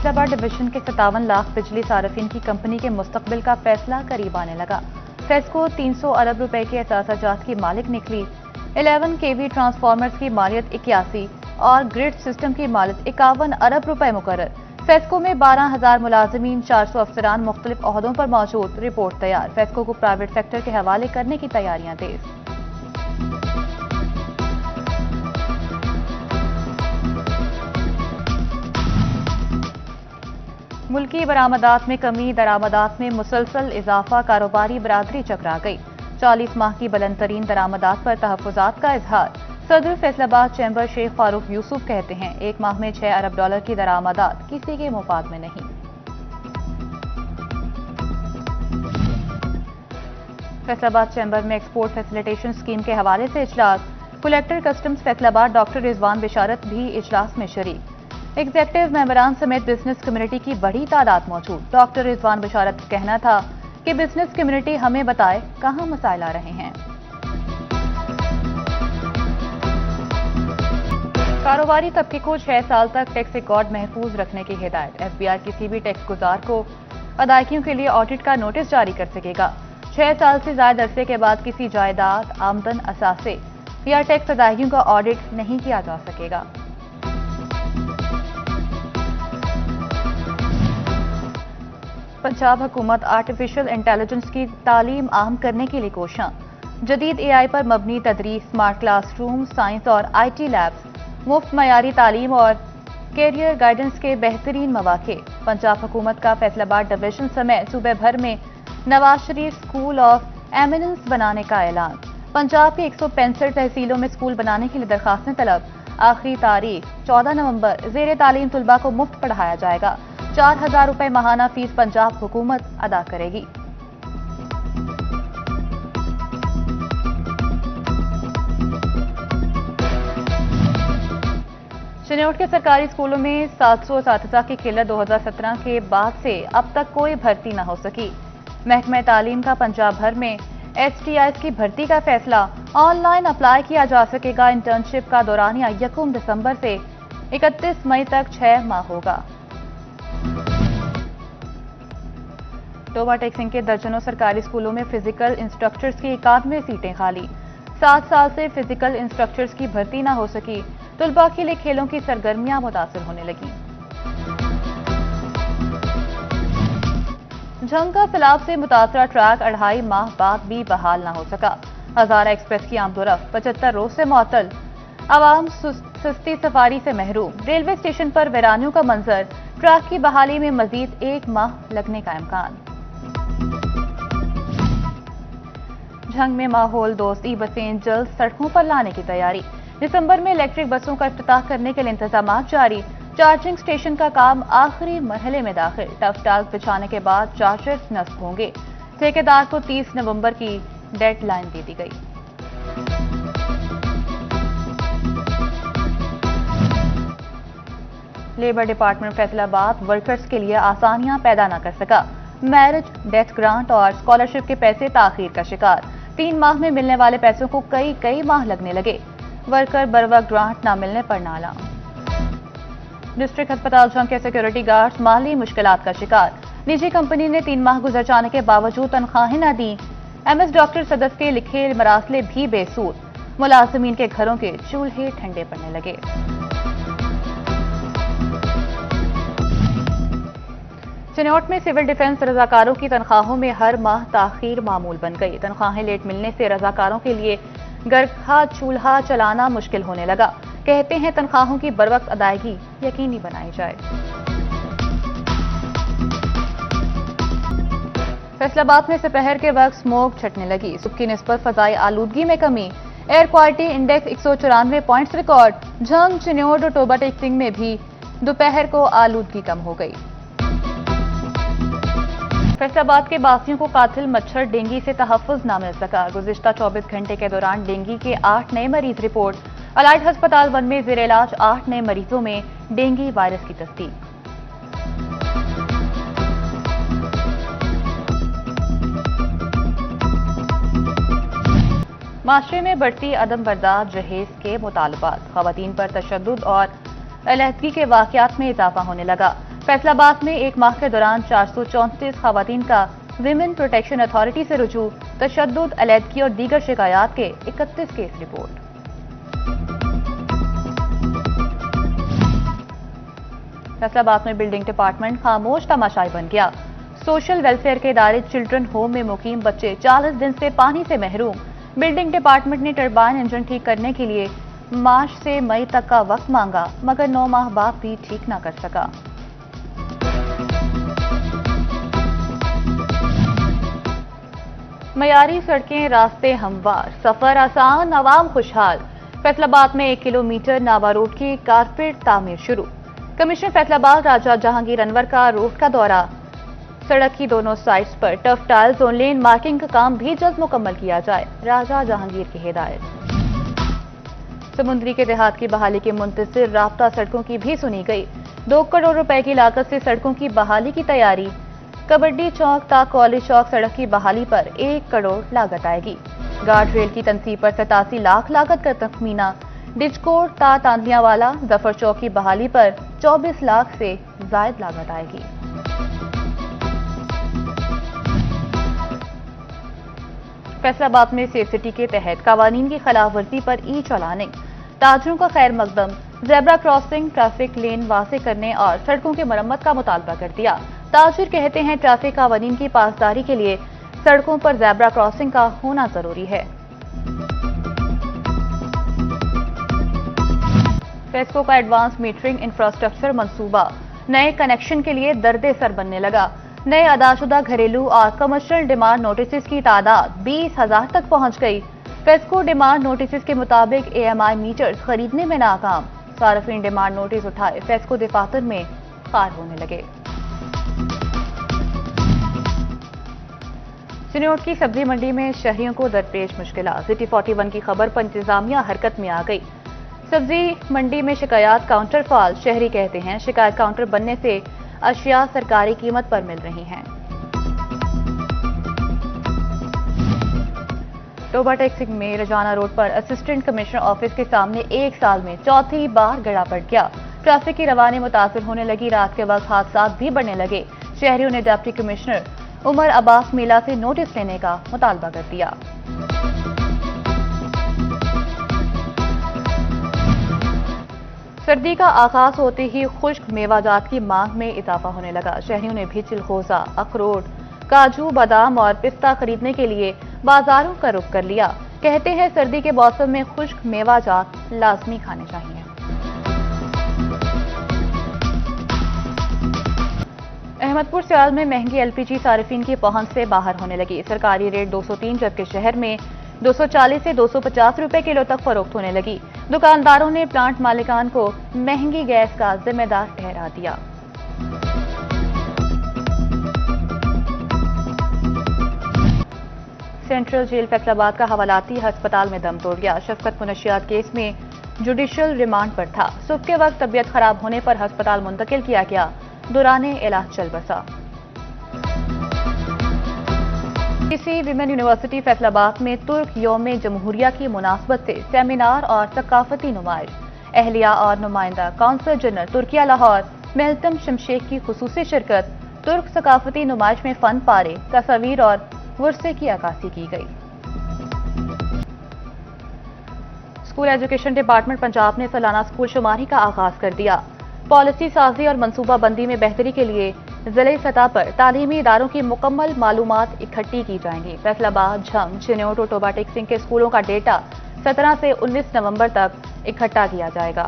Faisalabad division के 57 लाख बिजली सार्फिन की कंपनी के मुस्तकबिल का फैसला करीब आने लगा। फेस्को 300 अरब रुपए के असासाजात की मालिक निकली। 11 केवी ट्रांसफार्मर्स की मालियत 81 और ग्रिड सिस्टम की मालियत 51 अरब रुपए मुकर्रर। फेस्को में 12,000 मुलाजमीन, 400 अफसरान मुख्तलिफ ओहदों पर मौजूद। रिपोर्ट तैयार। फेस्को को प्राइवेट सेक्टर के हवाले करने की तैयारियां तेज। मुल्की बरामदात में कमी, दरामदात में मुसलसल इजाफा, कारोबारी बरादरी चकरा गई। 40 माह की बुलंद तरीन दरामदात पर तहफ्फुजात का इजहार। सदर फैसलाबाद चैम्बर शेख फारूक यूसुफ कहते हैं, एक माह में 6 अरब डॉलर की दरामदात किसी के मुफाद में नहीं। फैसलाबाद चैम्बर में एक्सपोर्ट फैसिलिटेशन स्कीम के हवाले से इजलास। Collector customs Faisalabad doctor Rizwan Bisharat भी इजलास में शरीक। एग्जेक्टिव मेंबरान समेत बिजनेस कम्युनिटी की बड़ी तादाद मौजूद। डॉक्टर रिजवान बिशारत का कहना था कि बिजनेस कम्युनिटी हमें बताए कहां मसाइल आ रहे हैं। कारोबारी तबके को 6 साल तक टैक्स रिकॉर्ड महफूज रखने की हिदायत। एफबीआर किसी भी टैक्स गुजार को अदायगियों के लिए ऑडिट का नोटिस जारी कर सकेगा। 6 साल से ज्यादा अरसे के बाद किसी जायदाद, आमदन, असासे या टैक्स अदायगियों का ऑडिट नहीं किया जा सकेगा। पंजाब हुकूमत आर्टिफिशियल इंटेलिजेंस की तालीम आम करने के लिए कोशिश। जदीद एआई पर मबनी तदरीस, स्मार्ट क्लासरूम, साइंस और आईटी लैब्स, मुफ्त मयारी तालीम और कैरियर गाइडेंस के बेहतरीन मौके। पंजाब हुकूमत का फैसलाबाद डिवीजन समेत सूबे भर में Nawaz Sharif school of eminence बनाने का ऐलान। पंजाब की 165 तहसीलों में स्कूल बनाने के लिए दरखास्तें तलब। आखिरी तारीख 14 नवंबर। जेर तालीम तुलबा को मुफ्त पढ़ाया जाएगा। 4,000 रुपए माहाना फीस पंजाब हुकूमत अदा करेगी। चिन्नौट के सरकारी स्कूलों में 700 असातिज़ा की किल्लत 2017 के बाद से अब तक कोई भर्ती न हो सकी। महकमा तालीम का पंजाब भर में STIs की भर्ती का फैसला। ऑनलाइन अप्लाई किया जा सकेगा। इंटर्नशिप का दौरानिया 1 दिसंबर से 31 मई तक 6 माह होगा। टोबा टेक्सिंग के दर्जनों सरकारी स्कूलों में फिजिकल इंस्ट्रक्टर्स की 91 सीटें खाली। 7 साल से फिजिकल इंस्ट्रक्टर्स की भर्ती न हो सकी। तुलबा के लिए खेलों की सरगर्मियां मुतासिर होने लगी। झंग का सैलाब से मुतासरा ट्रैक 2.5 माह बाद भी बहाल न हो सका। हजारा एक्सप्रेस की आमदोरफ्त 75 रोज से मुअत्तल। आवाम सस्ती सफारी से महरूम। रेलवे स्टेशन पर वीरानियों का मंजर। ट्रैक की बहाली में मजीद 1 माह लगने का इम्कान। झंग में माहौल दोस्त ई बसें जल्द सड़कों पर लाने की तैयारी। दिसंबर में इलेक्ट्रिक बसों का इफ्तिताह करने के लिए इंतजाम जारी। चार्जिंग स्टेशन का काम आखिरी मरहले में दाखिल। टफ टाग बिछाने के बाद चार्जर्स नस्ब होंगे। ठेकेदार को 30 नवंबर की डेडलाइन दे दी गई। लेबर डिपार्टमेंट फैसलाबाद वर्कर्स के लिए आसानियां पैदा न कर सका। मैरिज, डेथ ग्रांट और स्कॉलरशिप के पैसे ताखीर का शिकार। 3 माह में मिलने वाले पैसों को कई माह लगने लगे। वर्कर बरवक्त ग्रांट न मिलने पर नाला। डिस्ट्रिक्ट अस्पताल झंग के सिक्योरिटी गार्ड्स माली मुश्किलात का शिकार। निजी कंपनी ने 3 माह गुजर जाने के बावजूद तनख्वाहें न दी। MS डॉक्टर सदस्य के लिखे मरासले भी बेसूद। मुलाजमीन के घरों के चूल्हे ठंडे पड़ने लगे। चिन्नौट में सिविल डिफेंस रजाकारों की तनख्वाहों में हर माह ताखीर मामूल बन गई। तनख्वाहें लेट मिलने से रजाकारों के लिए गरखा चूल्हा चलाना मुश्किल होने लगा। कहते हैं तनख्वाहों की बरवक्त अदायगी यकीनी बनाई जाए। फैसलाबाद में दोपहर के वक्त स्मोक छटने लगी। सुबह की निस्बत फजाई आलूदगी में कमी। Air quality index 194 points record. Jhang, Chiniot और टोबा टेक्सिंग में भी दोपहर को आलूदगी कम हो गई। फैसलाबाद के बासियों को कातिल मच्छर डेंगू से तहफ्फुज न मिल सका। गुज़िश्ता 24 घंटे के दौरान डेंगू के 8 नए मरीज रिपोर्ट। अलाइड अस्पताल 1 में ज़ेर इलाज 8 नए मरीजों में डेंगू वायरस की तस्दीक। माशरे में बढ़ती अदम बर्दाश्त जहेज के मुतालबात। ख़वातीन पर तशद्दुद और अलहदगी के वाक़यात में इजाफा होने लगा। फैसलाबाद में एक माह के दौरान 434 खवातीन का विमेन प्रोटेक्शन अथॉरिटी से रुजू, तशद्दुद, अलैदगी और दीगर शिकायत के 31 केस रिपोर्ट। फैसलाबाद में बिल्डिंग डिपार्टमेंट खामोश तमाशाई बन गया। सोशल वेलफेयर के इदारे चिल्ड्रन होम में मुकीम बच्चे 40 दिन से पानी से महरूम। बिल्डिंग डिपार्टमेंट ने टरबाइन इंजन ठीक करने के लिए मार्च से मई तक का वक्त मांगा, मगर 9 माह बाद भी ठीक ना कर सका। मयारी सड़कें, रास्ते हमवार, सफर आसान, आवाम खुशहाल। फैसलाबाद में 1 किलोमीटर नावा रोड की कारपेट तामीर शुरू। कमिश्नर फैसलाबाद राजा जहांगीर अनवर का रोड का दौरा। सड़क की दोनों साइड्स पर टफ टाइल्स और लेन मार्किंग का काम भी जल्द मुकम्मल किया जाए, राजा जहांगीर की हिदायत। समुद्री के देहात की बहाली के मुंतज़िर राब्ता सड़कों की भी सुनी गई। 2 करोड़ रुपए की लागत से सड़कों की बहाली की तैयारी। कबड्डी चौक ता कॉलेज चौक सड़क की बहाली पर 1 करोड़ लागत आएगी। गार्ड रेल की तनसीब पर 87 लाख लागत का तखमीना। डिजकोट ता तांदियावाला जफर चौक की बहाली पर 24 लाख से जायद लागत आएगी। फैसलाबाद में सेफ सिटी के तहत कवानीन की खिलाफ वर्जी पर चालानिंग। ताजरों का खैर मकदम, जेब्रा क्रॉसिंग, ट्रैफिक लेन वासे करने और सड़कों की मरम्मत का मुतालबा कर दिया। ताजिर कहते हैं ट्रैफिक कवानीन की पासदारी के लिए सड़कों पर जेब्रा क्रॉसिंग का होना जरूरी है। फेस्को का एडवांस मीटरिंग इंफ्रास्ट्रक्चर मंसूबा नए कनेक्शन के लिए दर्दे सर बनने लगा। नए अदाशुदा घरेलू और कमर्शियल डिमांड नोटिस की तादाद 20,000 तक पहुंच गई। फेस्को डिमांड नोटिस के मुताबिक AMI मीटर्स खरीदने में नाकाम। सार्फिन डिमांड नोटिस उठाए फेस्को दफातर में खार होने लगे। चिन्योट की सब्जी मंडी में शहरियों को दरपेश मुश्किलात। सिटी 41 की खबर पर इंतजामिया हरकत में आ गई। सब्जी मंडी में शिकायत काउंटर फाल। शहरी कहते हैं शिकायत काउंटर बनने से अशिया सरकारी कीमत पर मिल रही हैं। टोबा टेक्सिंग में रजाना रोड पर असिस्टेंट कमिश्नर ऑफिस के सामने 1 साल में चौथी बार गड़ा पड़ गया। ट्रैफिक की रवानी मुतासिर होने लगी। रात के वक्त हादसा भी बढ़ने लगे। शहरियों ने डिप्टी कमिश्नर उमर अब्बास मीला से नोटिस लेने का मुतालबा कर दिया। सर्दी का आगाज होते ही खुश्क मेवाजात की मांग में इजाफा होने लगा। शहरियों ने भी चिलखोजा, अखरोट, काजू, बादाम और पिस्ता खरीदने के लिए बाजारों का रुख कर लिया। कहते हैं सर्दी के मौसम में खुश्क मेवाजात लाजमी खाने चाहिए। अहमदपुर सियाल में महंगी LPG सार्फिन की पहुंच से बाहर होने लगी। सरकारी रेट 203 जबकि शहर में 240 से 250 रुपए किलो तक फरोख्त होने लगी। दुकानदारों ने प्लांट मालिकान को महंगी गैस का जिम्मेदार ठहरा दिया। सेंट्रल जेल फैसलाबाद का हवालाती अस्पताल में दम तोड़ गया। शफकत मुनशियात केस में जुडिशियल रिमांड पर था। सुबह के वक्त तबीयत खराब होने पर अस्पताल मुंतकिल किया गया। दौराने इलाज चल बसा। इसी विमेन यूनिवर्सिटी फैसलाबाद में तुर्क यौम जमहूरिया की मुनासबत से सेमिनार और सकाफती नुमाइश। अहलिया और नुमाइंदा काउंसल जनरल तुर्किया लाहौर मेहतम शमशेख की खुसूसी शिरकत। तुर्क सकाफती नुमाइश में फन पारे, तस्वीर और वर्से की अक्कासी की गई। स्कूल एजुकेशन डिपार्टमेंट पंजाब ने सालाना स्कूल शुमारी का आगाज कर दिया। पॉलिसी साजी और मनसूबाबंदी में बेहतरी के लिए जिले सतह पर तालीमी इदारों की मुकम्मल मालूमात इकट्ठी की जाएंगी। फैसलाबाद, झंग, चिन्योट और टोबा टेक्सिंग के स्कूलों का डेटा 17 से 19 नवंबर तक इकट्ठा किया जाएगा।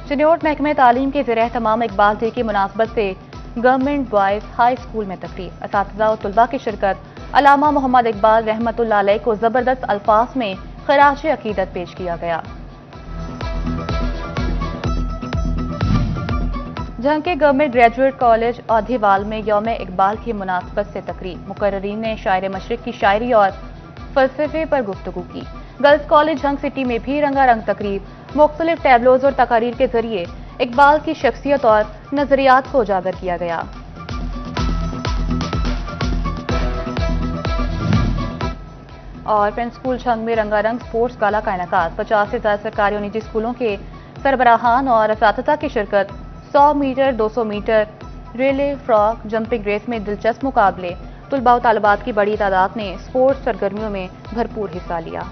चिन्योट महकमे तालीम के ज़रिए तमाम इकबाल डे की मुनासबत से गवर्नमेंट बॉयज हाई स्कूल में तकरीर। असातिज़ा और तुलबा की शिरकत। अलामा मोहम्मद इकबाल रहमतुल्लाह अलैह को जबरदस्त अल्फाज में खराज अकीदत पेश किया गया। झंग के गवर्नमेंट ग्रेजुएट कॉलेज औधीवाल में यौम इकबाल की मुनासबत से तकरीर। मुकर्रीन ने शायर मशरिक की शायरी और फलसफे पर गुफ्तगू की। गर्ल्स कॉलेज झंग सिटी में भी रंगारंग तकरीब। मुख्तलिफ टैबलोज और तकारीर के जरिए इकबाल की शख्सियत और नजरियात को उजागर किया गया। और फ्रेंड्स स्कूल झंग में रंगारंग स्पोर्ट्स गाला का इनेकाद। 50 से ज्यादा सरकारी और निजी स्कूलों के सरबराहान और असातिज़ा की शिरकत 100 meter, 200 meter, relay, frog, jumping race में दिलचस्प मुकाबले। तुलबा व तालिबात की बड़ी तादाद ने स्पोर्ट्स सरगर्मियों में भरपूर हिस्सा लिया।